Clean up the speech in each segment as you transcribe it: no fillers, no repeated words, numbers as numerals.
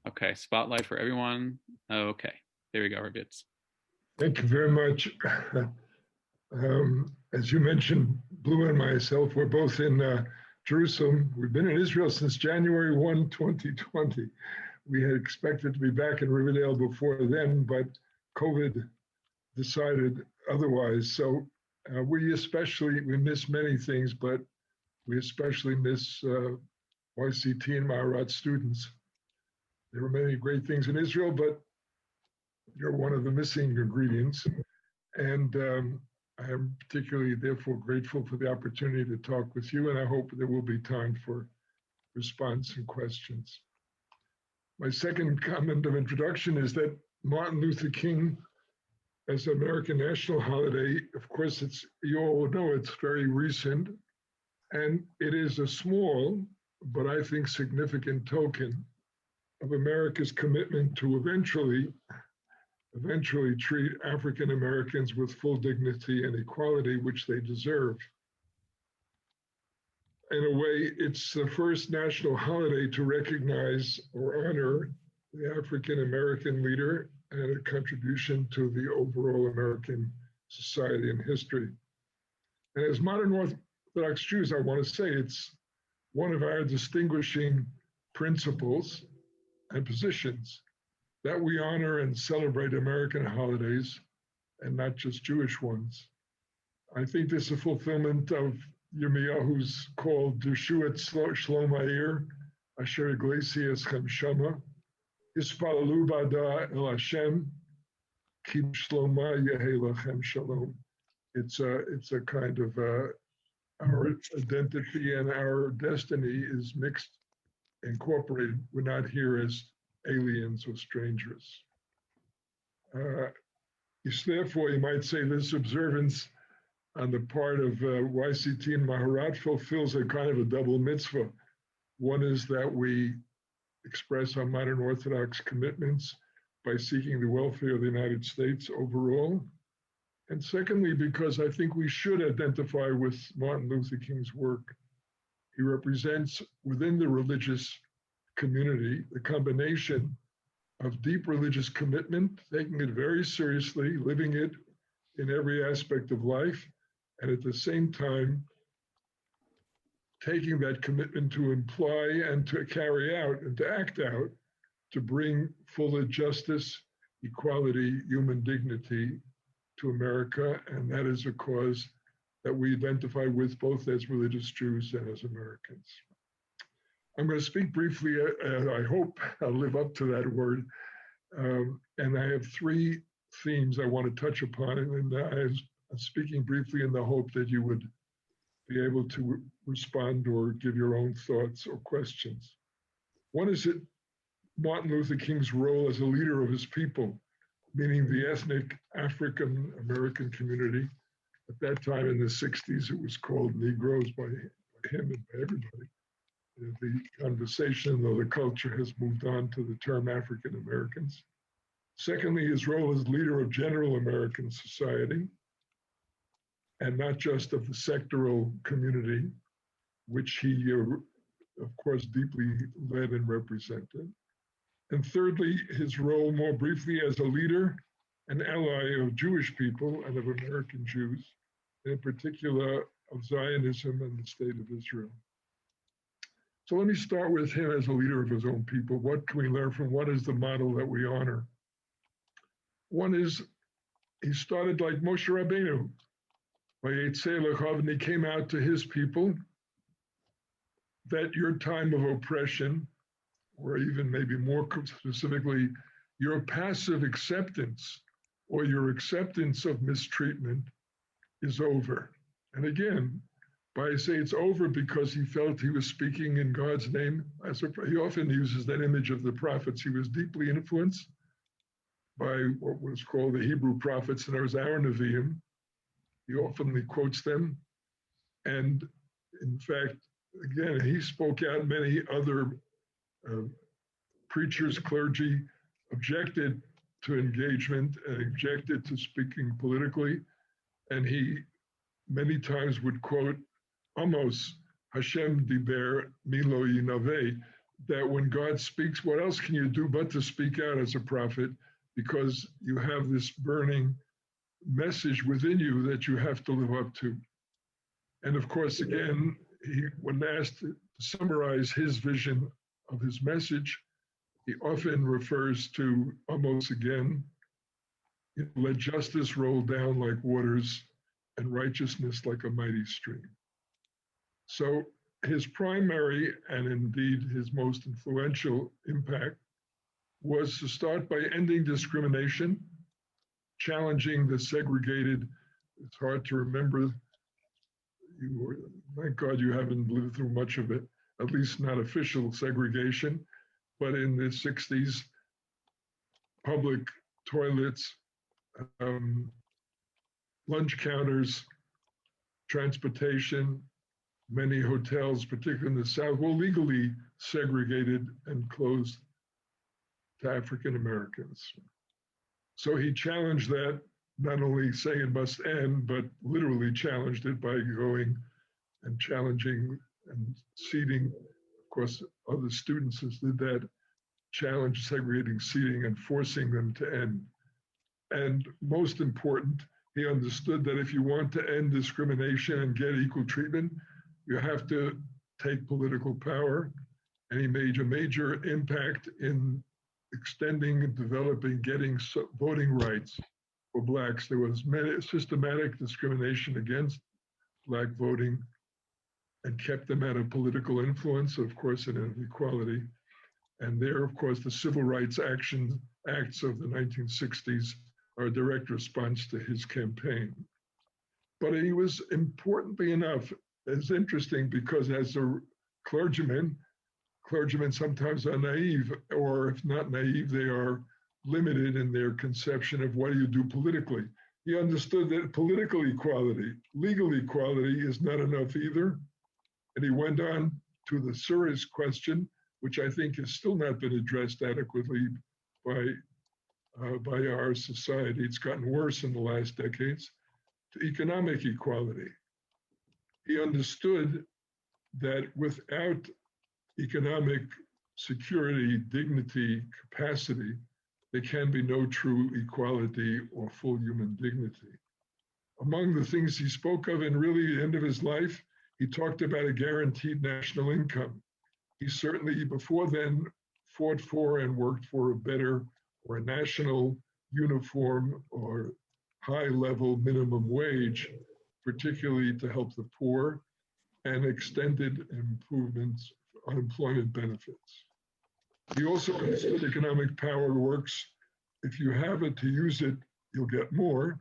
Okay, spotlight for everyone. Okay, there we go, Rabbi Yitz. Thank you very much. As you mentioned, Blue and myself, we're both in Jerusalem. We've been in Israel since January 1, 2020. We had expected to be back in Riverdale before then, but COVID decided otherwise. So we miss many things, but we especially miss YCT and Maharat students. There were many great things in Israel, but you're one of the missing ingredients. And I am particularly, therefore, grateful for the opportunity to talk with you, and I hope there will be time for response and questions. My second comment of introduction is that Martin Luther King, as an American national holiday, of course, you all know it's very recent, and it is a small, but I think significant token of America's commitment to eventually treat African Americans with full dignity and equality, which they deserve. In a way, it's the first national holiday to recognize or honor the African American leader and a contribution to the overall American society and history. And as modern Orthodox Jews, I want to say it's one of our distinguishing principles and positions that we honor and celebrate American holidays and not just Jewish ones. I think this is a fulfillment of Yirmiyahu's call, Yeshivat Shlom Ha'ir, Asher Iglesias Chem Shama, Ispalalu Bada El Hashem, Ki Shloma Yehi Lachem Shalom. It's a kind of our identity and our destiny is mixed, incorporated. We're not here as aliens or strangers. Therefore, you might say this observance on the part of YCT and Maharat fulfills a kind of a double mitzvah. One is that we express our modern Orthodox commitments by seeking the welfare of the United States overall. And secondly, because I think we should identify with Martin Luther King's work. He represents within the religious community the combination of deep religious commitment, taking it very seriously, living it in every aspect of life, and at the same time, taking that commitment to imply and to carry out and to act out to bring full justice, equality, human dignity to America. And that is a cause that we identify with both as religious Jews and as Americans. I'm going to speak briefly, I hope I'll live up to that word. And I have three themes I want to touch upon, and I'm speaking briefly in the hope that you would be able to respond or give your own thoughts or questions. One is that Martin Luther King's role as a leader of his people, meaning the ethnic African American community. At that time in the 60s, it was called Negroes by him and by everybody. The conversation or the culture has moved on to the term African Americans. Secondly, his role as leader of general American society, and not just of the sectoral community, which he, of course, deeply led and represented. And thirdly, his role more briefly as a leader and ally of Jewish people and of American Jews, in particular of Zionism and the state of Israel. So let me start with him as a leader of his own people. What can we learn from? What is the model that we honor? One is, he started like Moshe Rabbeinu. And he came out to his people that your time of oppression, or even maybe more specifically, your passive acceptance or your acceptance of mistreatment is over. And again, I say it's over because he felt he was speaking in God's name. He often uses that image of the prophets. He was deeply influenced by what was called the Hebrew prophets, and there was our Nevi'im. He often quotes them. And in fact, again, he spoke out. Many other preachers, clergy, objected to engagement and objected to speaking politically. And he many times would quote Amos, Hashem diber milo yinaveh, that when God speaks, what else can you do but to speak out as a prophet? Because you have this burning message within you that you have to live up to. And of course, again, when asked to summarize his vision of his message, he often refers to almost again, let justice roll down like waters and righteousness like a mighty stream. So his primary and indeed his most influential impact was to start by ending discrimination, challenging the segregated. It's hard to remember. Thank God you haven't lived through much of it, at least not official segregation. But in the 60s, public toilets, lunch counters, transportation, many hotels, particularly in the South, were legally segregated and closed to African Americans. So he challenged that, not only saying it must end, but literally challenged it by going and challenging and seating. Of course, other students did that, challenge segregating seating and forcing them to end. And most important, he understood that if you want to end discrimination and get equal treatment, you have to take political power. And he made a major impact in extending and developing, getting voting rights for Blacks. There was systematic discrimination against Black voting and kept them out of political influence, of course, and inequality. And there, of course, the Civil Rights Acts of the 1960s are a direct response to his campaign. But he was, importantly enough, it's interesting because as a clergyman sometimes are naive, or if not naive, they are limited in their conception of what do you do politically. He understood that political equality, legal equality is not enough either. And he went on to the serious question, which I think has still not been addressed adequately by our society. It's gotten worse in the last decades, to economic equality. He understood that without economic security, dignity, capacity, there can be no true equality or full human dignity. Among the things he spoke of in really the end of his life, he talked about a guaranteed national income. He certainly, before then, fought for and worked for a better or a national uniform or high-level minimum wage, particularly to help the poor, and extended improvements, unemployment benefits. He also understood economic power works. If you have it to use it, you'll get more.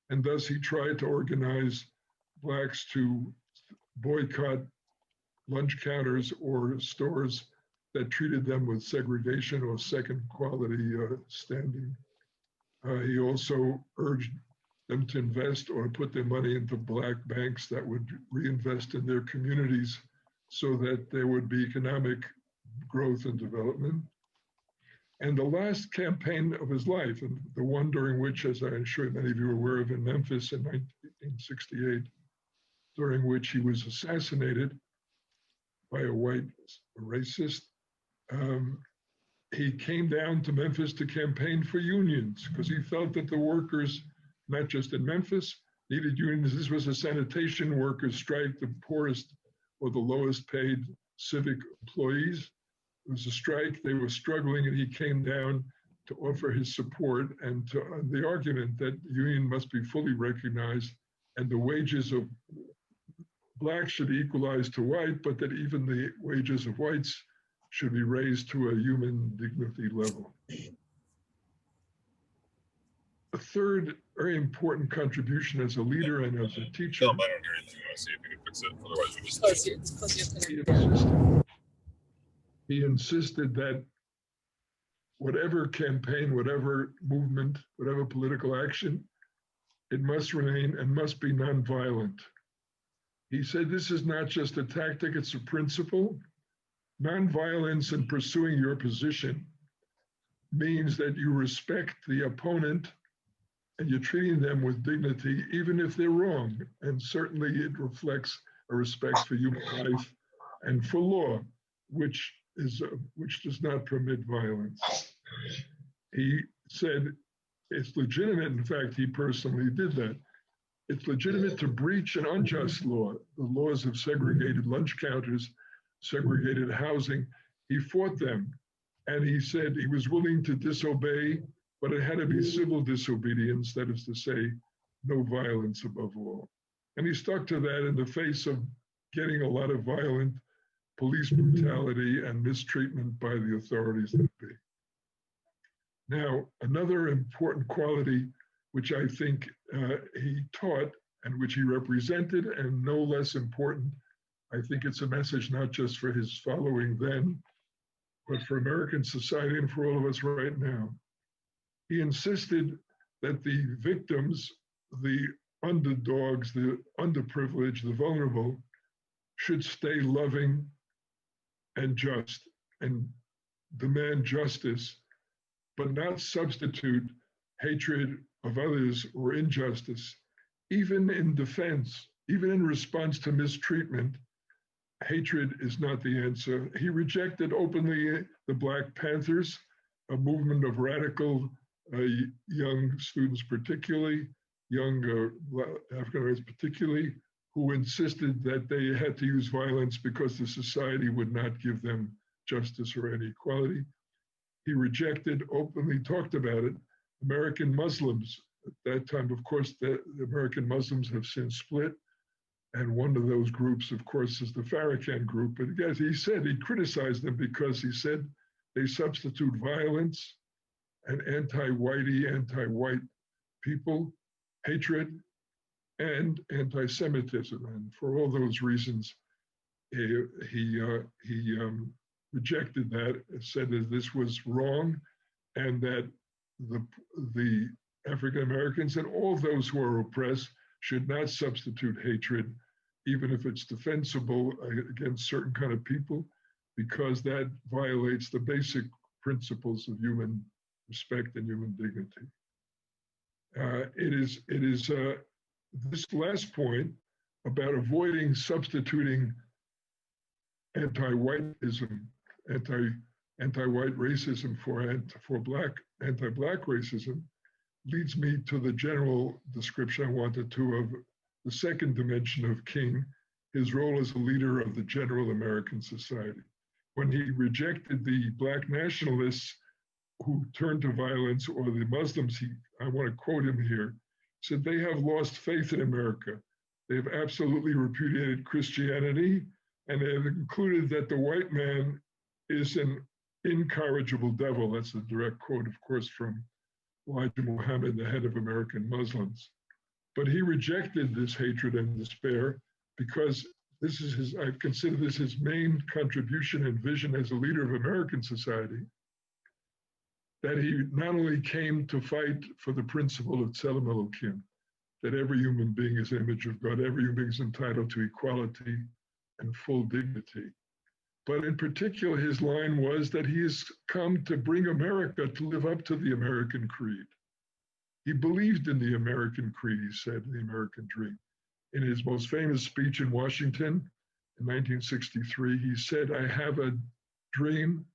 And thus he tried to organize Blacks to boycott lunch counters or stores that treated them with segregation or second quality standing. He also urged them to invest or put their money into Black banks that would reinvest in their communities so that there would be economic growth and development. And the last campaign of his life, and the one during which, as I'm sure many of you are aware of, in Memphis in 1968, during which he was assassinated by a white racist, he came down to Memphis to campaign for unions because he felt that the workers, not just in Memphis, needed unions. This was a sanitation workers' strike, the poorest or the lowest paid civic employees. It was a strike, they were struggling, and he came down to offer his support and to the argument that the union must be fully recognized and the wages of Blacks should be equalized to white, but that even the wages of whites should be raised to a human dignity level. A third very important contribution as a leader and as a teacher. I don't hear anything. I see if you can fix it. Otherwise, we just. He insisted that whatever campaign, whatever movement, whatever political action, it must remain and must be nonviolent. He said this is not just a tactic, it's a principle. Nonviolence in pursuing your position means that you respect the opponent and you're treating them with dignity, even if they're wrong. And certainly it reflects a respect for human life and for law, which which does not permit violence. He said it's legitimate. In fact, he personally did that. It's legitimate to breach an unjust law, the laws of segregated lunch counters, segregated housing. He fought them, and he said he was willing to disobey, but it had to be civil disobedience, that is to say, no violence above all. And he stuck to that in the face of getting a lot of violent police brutality and mistreatment by the authorities that be. Now, another important quality which I think he taught and which he represented, and no less important, I think it's a message not just for his following then, but for American society and for all of us right now. He insisted that the victims, the underdogs, the underprivileged, the vulnerable, should stay loving and just and demand justice, but not substitute hatred of others or injustice. Even in defense, even in response to mistreatment, hatred is not the answer. He rejected openly the Black Panthers, a movement of radical young students, particularly, young African Americans particularly, who insisted that they had to use violence because the society would not give them justice or any equality. He rejected, openly talked about it, American Muslims. At that time, of course, the American Muslims have since split. And one of those groups, of course, is the Farrakhan group. But as he said, he criticized them because he said they substitute violence and anti-whitey, anti-white people, hatred, and anti-Semitism. And for all those reasons, he rejected that, said that this was wrong, and that the African Americans and all those who are oppressed should not substitute hatred, even if it's defensible against certain kind of people, because that violates the basic principles of human respect and human dignity. It is this last point about avoiding substituting anti-whiteism, anti-white racism for anti-black racism leads me to the general description I wanted to of the second dimension of King, his role as a leader of the general American society. When he rejected the Black nationalists who turned to violence, or the Muslims, I want to quote him here, said they have lost faith in America. They have absolutely repudiated Christianity, and they have concluded that the white man is an incorrigible devil. That's a direct quote, of course, from Elijah Muhammad, the head of American Muslims. But he rejected this hatred and despair because this is I consider this his main contribution and vision as a leader of American society, that he not only came to fight for the principle of Tzelem Elokim, that every human being is an image of God, every human being is entitled to equality and full dignity. But in particular, his line was that he has come to bring America to live up to the American creed. He believed in the American creed, he said, the American dream. In his most famous speech in Washington in 1963, he said, "I have a dream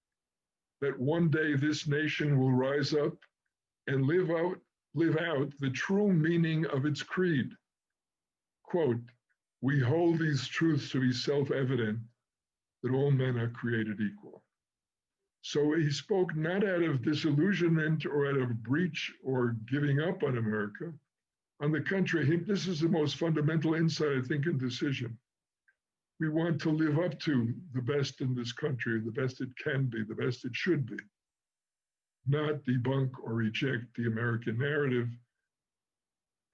that one day this nation will rise up and live out the true meaning of its creed. Quote, we hold these truths to be self-evident, that all men are created equal." So he spoke not out of disillusionment or out of breach or giving up on America. On the contrary, this is the most fundamental insight, I think, in decision. We want to live up to the best in this country, the best it can be, the best it should be, not debunk or reject the American narrative.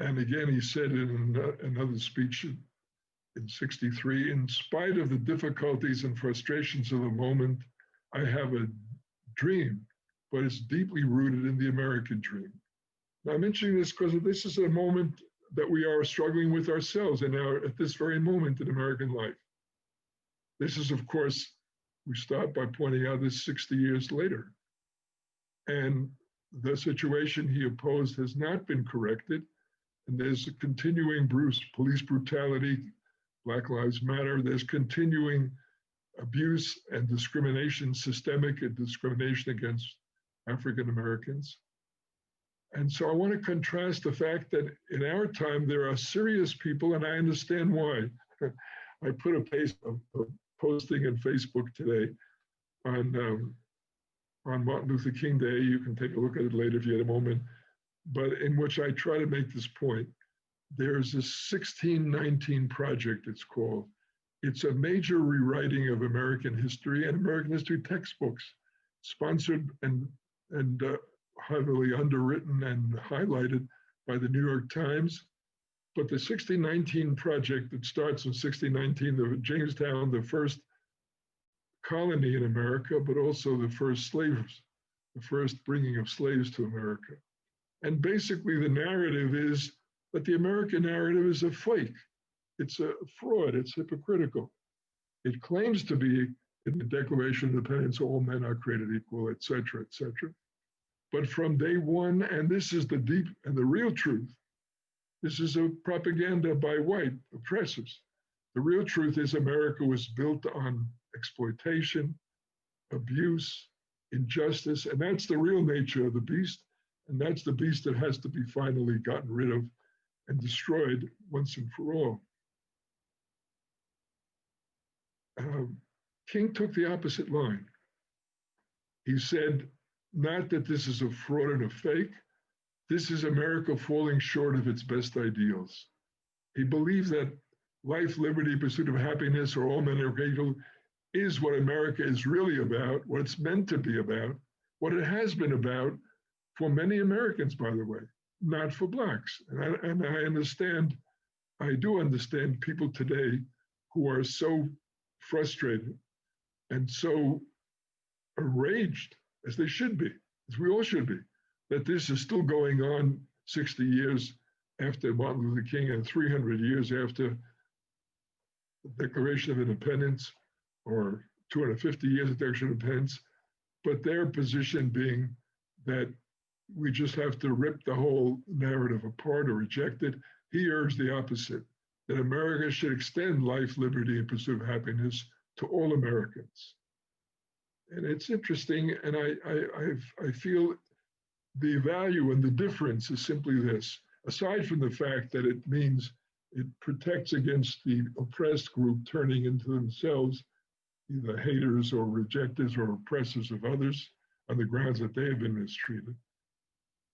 And again, he said in another speech in 63, in spite of the difficulties and frustrations of the moment, I have a dream, but it's deeply rooted in the American dream. Now, I'm mentioning this because this is a moment that we are struggling with ourselves and now at this very moment in American life. This is, of course, we start by pointing out this 60 years later. And the situation he opposed has not been corrected. And there's a continuing police brutality, Black Lives Matter. There's continuing abuse and discrimination, systemic discrimination against African Americans. And so I want to contrast the fact that in our time, there are serious people, and I understand why. I put a posting on Facebook today on Martin Luther King Day. You can take a look at it later if you had a moment, but in which I try to make this point. There's this 1619 project, it's called. It's a major rewriting of American history and American history textbooks, sponsored and heavily underwritten and highlighted by the New York Times. But the 1619 project that starts in 1619, the Jamestown, the first colony in America, but also the first slaves, the first bringing of slaves to America. And basically the narrative is that the American narrative is a fake. It's a fraud, it's hypocritical. It claims to be in the Declaration of Independence, all men are created equal, et cetera, et cetera. But from day one, and this is the deep and the real truth, this is a propaganda by white oppressors. The real truth is America was built on exploitation, abuse, injustice, and that's the real nature of the beast. And that's the beast that has to be finally gotten rid of and destroyed once and for all. King took the opposite line. He said, not that this is a fraud and a fake, this is America falling short of its best ideals. He believes that life, liberty, pursuit of happiness, or all men are equal, is what America is really about, what it's meant to be about, what it has been about for many Americans, by the way, not for Blacks. And I understand, I do understand people today who are so frustrated and so enraged, as they should be, as we all should be, that this is still going on 60 years after Martin Luther King and 300 years after the Declaration of Independence, or 250 years of Declaration of Independence, but their position being that we just have to rip the whole narrative apart or reject it. He urged the opposite, that America should extend life, liberty, and pursuit of happiness to all Americans. And it's interesting, and I feel the value and the difference is simply this. Aside from the fact that it means it protects against the oppressed group turning into themselves either haters or rejectors or oppressors of others on the grounds that they have been mistreated.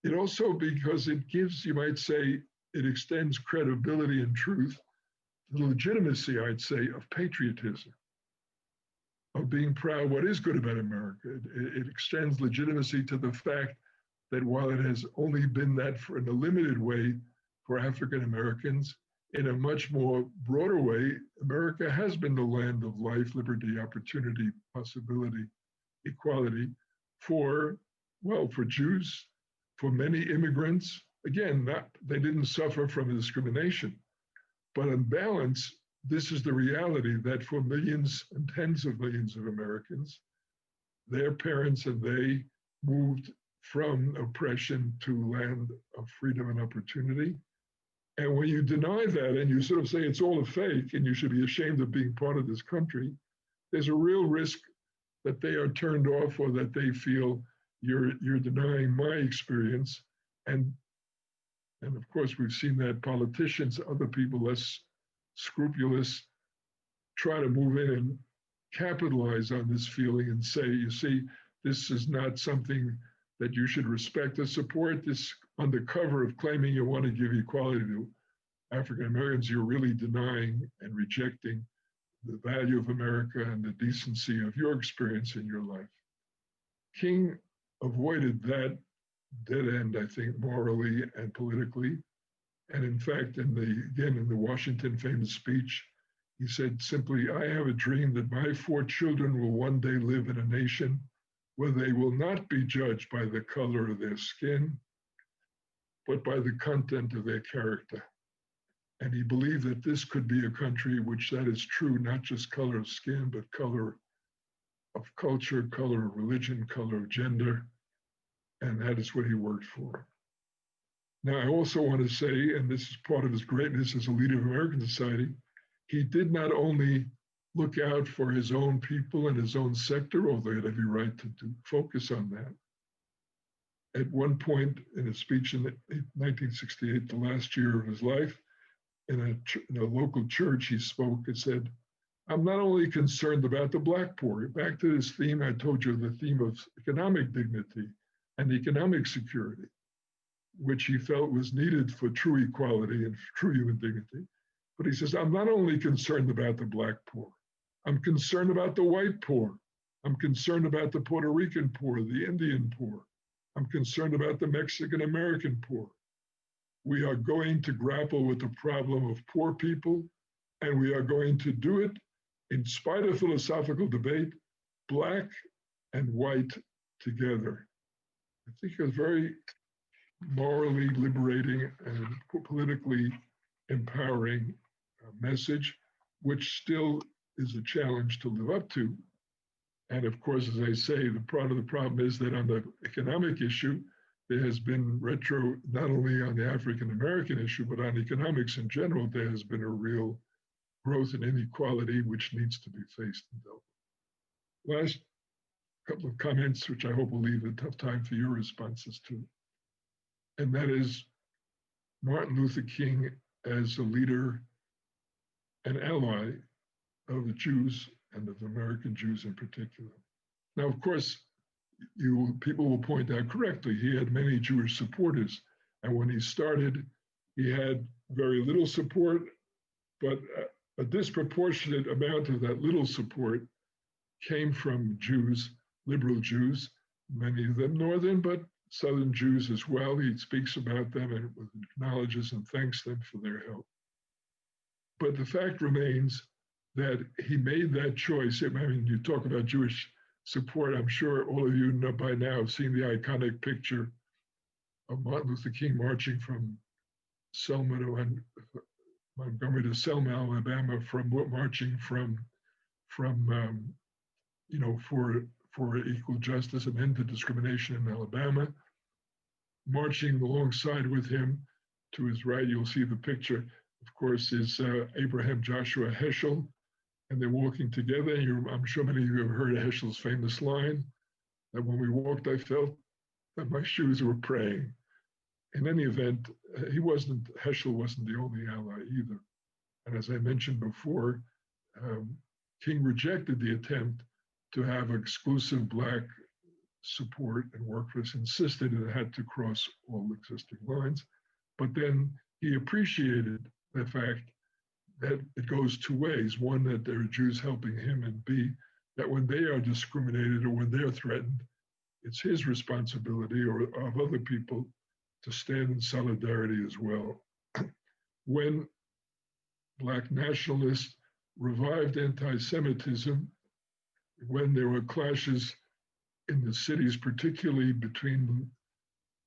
It also, because it gives, you might say, it extends credibility and truth, the legitimacy, I'd say, of patriotism, of being proud what is good about America. It extends legitimacy to the fact that while it has only been that for in a limited way for African Americans, in a much more broader way, America has been the land of life, liberty, opportunity, possibility, equality for Jews, for many immigrants. Again, they didn't suffer from discrimination, but on balance, this is the reality that for millions and tens of millions of Americans, their parents and they moved from oppression to land of freedom and opportunity. And when you deny that and you sort of say it's all a fake and you should be ashamed of being part of this country, there's a real risk that they are turned off or that they feel you're denying my experience. And of course, we've seen that politicians, other people less scrupulous, try to move in and capitalize on this feeling and say, you see, this is not something that you should respect or support. This, under cover of claiming you want to give equality to African Americans, you're really denying and rejecting the value of America and the decency of your experience in your life. King avoided that dead end, I think, morally and politically. And in fact, in the Washington famous speech, he said simply, I have a dream that my 4 children will one day live in a nation where they will not be judged by the color of their skin, but by the content of their character. And he believed that this could be a country which that is true, not just color of skin, but color of culture, color of religion, color of gender. And that is what he worked for. Now, I also want to say, and this is part of his greatness as a leader of American society, he did not only look out for his own people and his own sector, although he had every right to focus on that. At one point in a speech in 1968, the last year of his life, in a local church, he spoke and said, "I'm not only concerned about the black poor," back to this theme I told you, the theme of economic dignity and economic security, which he felt was needed for true equality and true human dignity. But he says, "I'm not only concerned about the black poor, I'm concerned about the white poor. I'm concerned about the Puerto Rican poor, the Indian poor. I'm concerned about the Mexican American poor. We are going to grapple with the problem of poor people, and we are going to do it in spite of philosophical debate, black and white together." I think a very morally liberating and politically empowering message, which still is a challenge to live up to. And of course, as I say, the part of the problem is that on the economic issue, there has been not only on the African American issue, but on economics in general, there has been a real growth in inequality, which needs to be faced and dealt with. Last couple of comments, which I hope will leave enough time for your responses to, and that is Martin Luther King as a leader and ally of the Jews and of American Jews in particular. Now, of course, people will point out correctly, he had many Jewish supporters. And when he started, he had very little support, but a disproportionate amount of that little support came from Jews, liberal Jews, many of them Northern, but Southern Jews as well. He speaks about them and acknowledges and thanks them for their help. But the fact remains that he made that choice. I mean, you talk about Jewish support. I'm sure all of you know by now have seen the iconic picture of Martin Luther King marching from Selma to Montgomery to Selma, Alabama, marching for equal justice and end to discrimination in Alabama. Marching alongside with him, to his right, you'll see the picture, of course, is Abraham Joshua Heschel, and they're walking together. I'm sure many of you have heard Heschel's famous line that when we walked, I felt that my shoes were praying. In any event, Heschel wasn't the only ally either. And as I mentioned before, King rejected the attempt to have exclusive Black support and workforce, insisted it had to cross all existing lines. But then he appreciated the fact that it goes two ways. One, that there are Jews helping him, and B, that when they are discriminated or when they're threatened, it's his responsibility or of other people to stand in solidarity as well. When Black nationalists revived anti-Semitism, when there were clashes in the cities, particularly between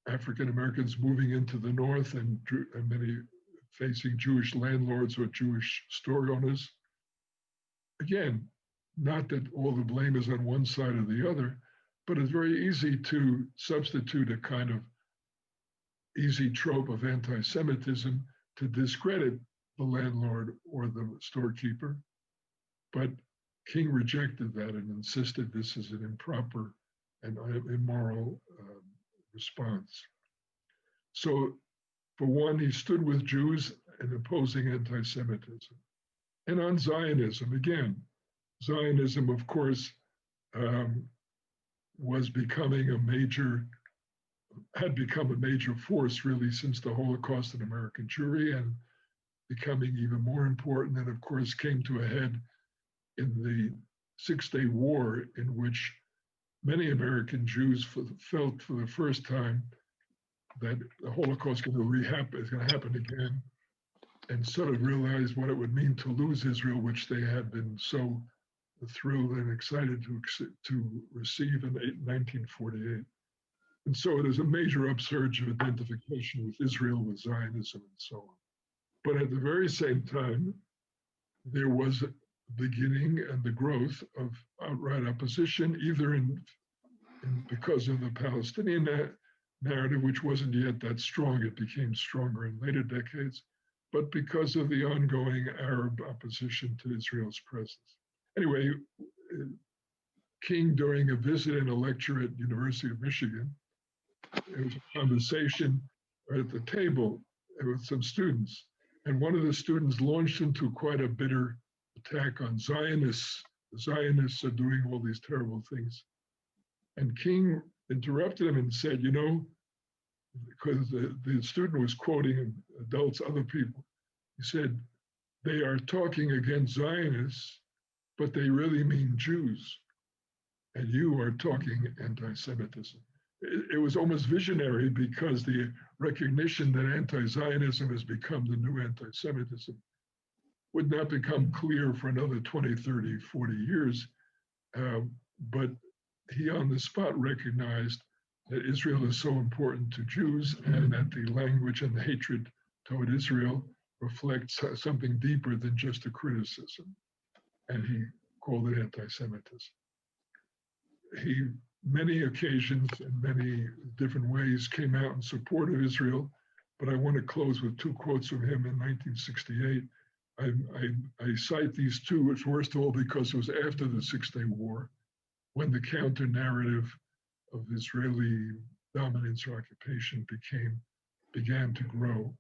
African Americans moving into the North and many facing Jewish landlords or Jewish store owners. Again, not that all the blame is on one side or the other, but it's very easy to substitute a kind of easy trope of anti-Semitism to discredit the landlord or the storekeeper. But King rejected that and insisted this is an improper and immoral response. So, for one, he stood with Jews in opposing anti-Semitism. And on Zionism, again, Zionism, of course, had become a major force really since the Holocaust in American Jewry, and becoming even more important, and of course came to a head in the Six-Day War, in which many American Jews felt for the first time that the Holocaust is going to happen again, and sort of realized what it would mean to lose Israel, which they had been so thrilled and excited to receive in 1948. And so it is a major upsurge of identification with Israel, with Zionism, and so on. But at the very same time, there was a beginning and the growth of outright opposition, either because of the Palestinian narrative, which wasn't yet that strong. It became stronger in later decades, but because of the ongoing Arab opposition to Israel's presence. Anyway, King, during a visit and a lecture at University of Michigan, there was a conversation at the table with some students. And one of the students launched into quite a bitter attack on Zionists. The Zionists are doing all these terrible things. And King interrupted him and said, you know, because the student was quoting adults, other people, he said, they are talking against Zionists, but they really mean Jews. And you are talking anti-Semitism. It was almost visionary because the recognition that anti-Zionism has become the new anti-Semitism would not become clear for another 20, 30, 40 years. But he on the spot recognized that Israel is so important to Jews and that the language and the hatred toward Israel reflects something deeper than just a criticism. And he called it anti-Semitism. He, many occasions and many different ways, came out in support of Israel, but I want to close with two quotes from him in 1968. I cite these two, first of all, because it was after the Six-Day War, when the counter-narrative of Israeli dominance or occupation began to grow.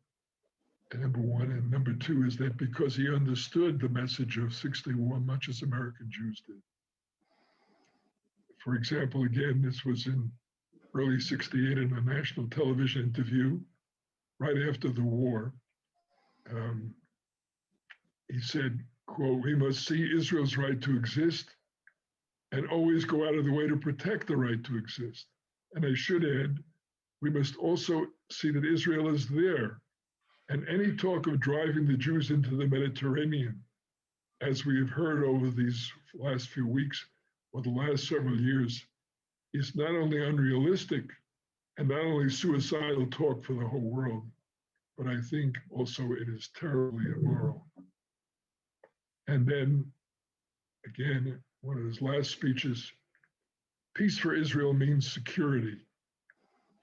And number one. And number two is that because he understood the message of Six-Day War much as American Jews did. For example, again, this was in early '68 in a national television interview right after the war. He said, quote, "We must see Israel's right to exist and always go out of the way to protect the right to exist. And I should add, we must also see that Israel is there. And any talk of driving the Jews into the Mediterranean, as we have heard over these last few weeks or the last several years, is not only unrealistic and not only suicidal talk for the whole world, but I think also it is terribly immoral." And then, again, one of his last speeches, "Peace for Israel means security,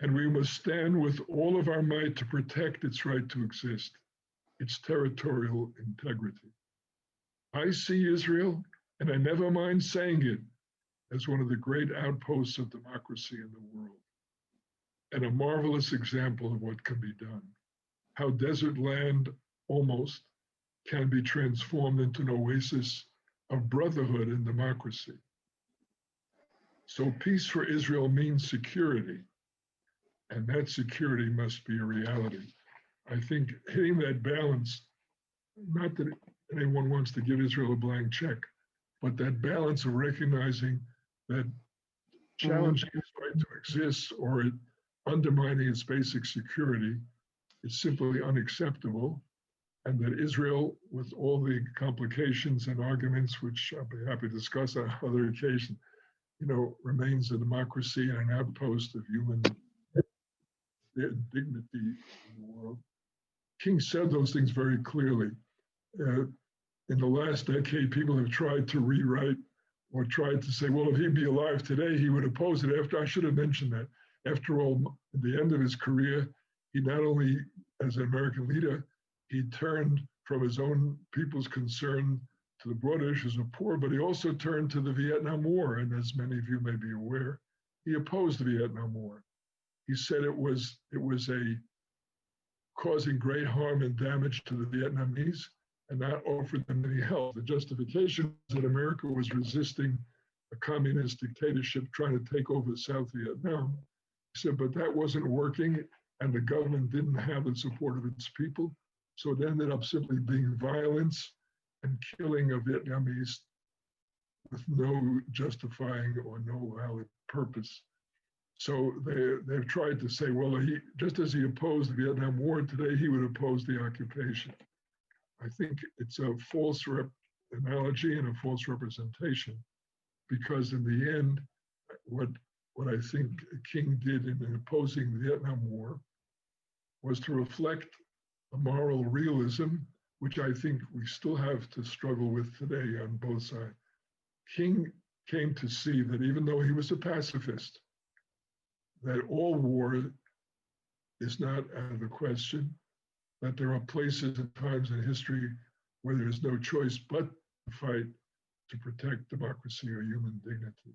and we must stand with all of our might to protect its right to exist, its territorial integrity. I see Israel, and I never mind saying it, as one of the great outposts of democracy in the world, and a marvelous example of what can be done, how desert land almost can be transformed into an oasis of brotherhood and democracy. So peace for Israel means security, and that security must be a reality." I think hitting that balance, not that anyone wants to give Israel a blank check, but that balance of recognizing that challenging its right to exist or undermining its basic security is simply unacceptable, and that Israel, with all the complications and arguments, which I'll be happy to discuss on other occasions, remains a democracy and an outpost of human dignity in the world. King said those things very clearly. In the last decade, people have tried to rewrite or tried to say, well, if he'd be alive today, he would oppose it. I should have mentioned that. After all, at the end of his career, he not only, as an American leader, he turned from his own people's concern to the broader issues of poor, but he also turned to the Vietnam War. And as many of you may be aware, he opposed the Vietnam War. He said it was causing great harm and damage to the Vietnamese and not offered them any help. The justification was that America was resisting a communist dictatorship trying to take over South Vietnam. He said, but that wasn't working, and the government didn't have the support of its people. So it ended up simply being violence and killing of Vietnamese with no justifying or no valid purpose. So they've tried to say, well, just as he opposed the Vietnam War today, he would oppose the occupation. I think it's a false analogy and a false representation, because in the end, what I think King did in opposing the Vietnam War was to reflect a moral realism, which I think we still have to struggle with today on both sides. King came to see that even though he was a pacifist, that all war is not out of the question, that there are places and times in history where there is no choice but to fight, to protect democracy or human dignity.